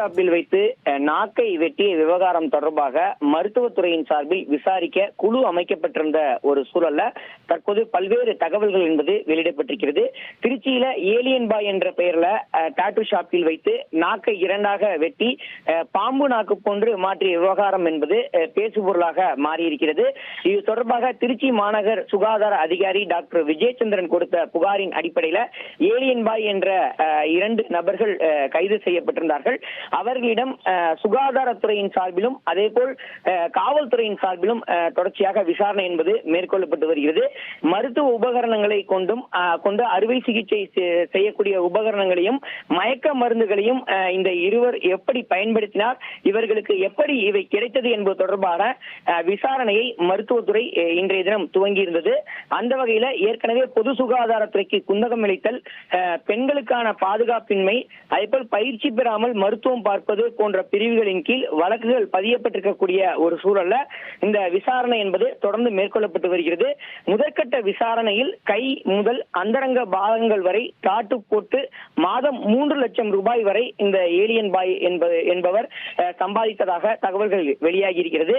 ாப்பில் வைத்து நாக்கை வெட்டிய விவகாரம் தொடர்பாக மருத்துவத்துறையின் சார்பில் விசாரிக்க குழு அமைக்கப்பட்டிருந்த ஒரு சூழல்ல தற்போது பல்வேறு தகவல்கள் என்பது வெளியிடப்பட்டிருக்கிறது. திருச்சியில ஏலியன் பாய் என்ற பெயர்ல டாட்டூ ஷாப்பில் வைத்து நாக்கை இரண்டாக வெட்டி பாம்பு நாக்கு போன்று மாற்றிய விவகாரம் என்பது பேசுபொருளாக மாறியிருக்கிறது. இது தொடர்பாக திருச்சி மாநகர் சுகாதார அதிகாரி டாக்டர் விஜயச்சந்திரன் கொடுத்த புகாரின் அடிப்படையில் ஏலியன் பாய் என்ற 2 நபர்கள் கைது செய்யப்பட்டிருந்தார்கள். அவர்களிடம் சுகாதாரத்துறையின் சார்பிலும் அதேபோல் காவல்துறையின் சார்பிலும் தொடர்ச்சியாக விசாரணை என்பது மேற்கொள்ளப்பட்டு வருகிறது. மருத்துவ உபகரணங்களை கொண்டு அறுவை சிகிச்சை செய்யக்கூடிய உபகரணங்களையும் மயக்க மருந்துகளையும் இந்த இருவர் எப்படி பயன்படுத்தினார், இவர்களுக்கு எப்படி இவை கிடைத்தது என்பது தொடர்பான விசாரணையை மருத்துவத்துறை இன்றைய தினம் துவங்கியிருந்தது. அந்த வகையில ஏற்கனவே பொது சுகாதாரத்துறைக்கு குந்தகம் இழைத்தல், பெண்களுக்கான பாதுகாப்பின்மை, அதேபோல் பயிற்சி பெறாமல் மருத்துவம் பார்ப்பது போன்ற பிரிவுகளின் கீழ் வழக்குகள் பதியப்பட்டிருக்கக்கூடிய ஒரு சூழல்ல இந்த விசாரணை என்பது தொடர்ந்து மேற்கொள்ளப்பட்டு வருகிறது. முதற்கட்ட விசாரணையில் கை முதல் அந்தரங்க பாகங்கள் வரை டாட்டூ போட்டு மாதம் 3 லட்சம் ரூபாய் வரை இந்த ஏலியன் பாய் என்பவர் சம்பாதித்ததாக தகவல்கள் வெளியாகி இருக்கிறது.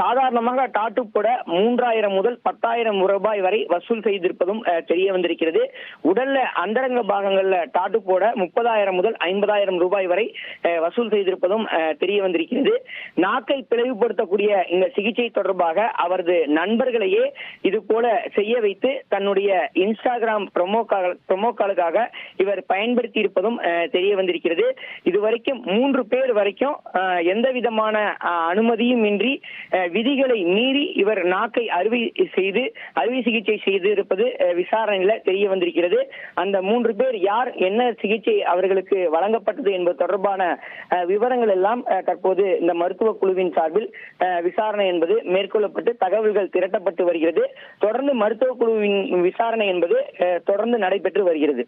சாதாரணமாக டாட்டூ போட 3000 முதல் 10,000 ரூபாய் வரை வசூல் செய்திருப்பதும் தெரிய வந்திருக்கிறது. உடல்ல அந்தரங்க பாகங்கள்ல டாட்டூ போட 30,000 முதல் 50,000 ரூபாய் வரை வசூல் செய்திருப்பதும் தெரிய வந்திருக்கிறது. நாக்கை பிளவுபடுத்தக்கூடிய இந்த சிகிச்சை தொடர்பாக அவரது நண்பர்களையே இது போல செய்ய வைத்து தன்னுடைய இன்ஸ்டாகிராம் ப்ரோமோக்காலுக்காக இவர் பயன்படுத்தி இருப்பதும் தெரிய வந்திருக்கிறது. இதுவரைக்கும் 3 பேர் வரைக்கும் எந்த விதமான அனுமதியும் இன்றி விதிகளை மீறி இவர் நாக்கை அறுவை சிகிச்சை செய்து இருப்பது விசாரணையில தெரிய வந்திருக்கிறது. அந்த 3 பேர் யார், என்ன சிகிச்சை அவர்களுக்கு வழங்கப்பட்டது என்பது தொடர்பான விவரங்கள் எல்லாம் தற்போது இந்த மருத்துவ குழுவின் சார்பில் விசாரணை என்பது மேற்கொள்ளப்பட்டு தகவல்கள் திரட்டப்பட்டு வருகிறது. தொடர்ந்து மருத்துவ குழுவின் விசாரணை என்பது தொடர்ந்து நடைபெற்று வருகிறது.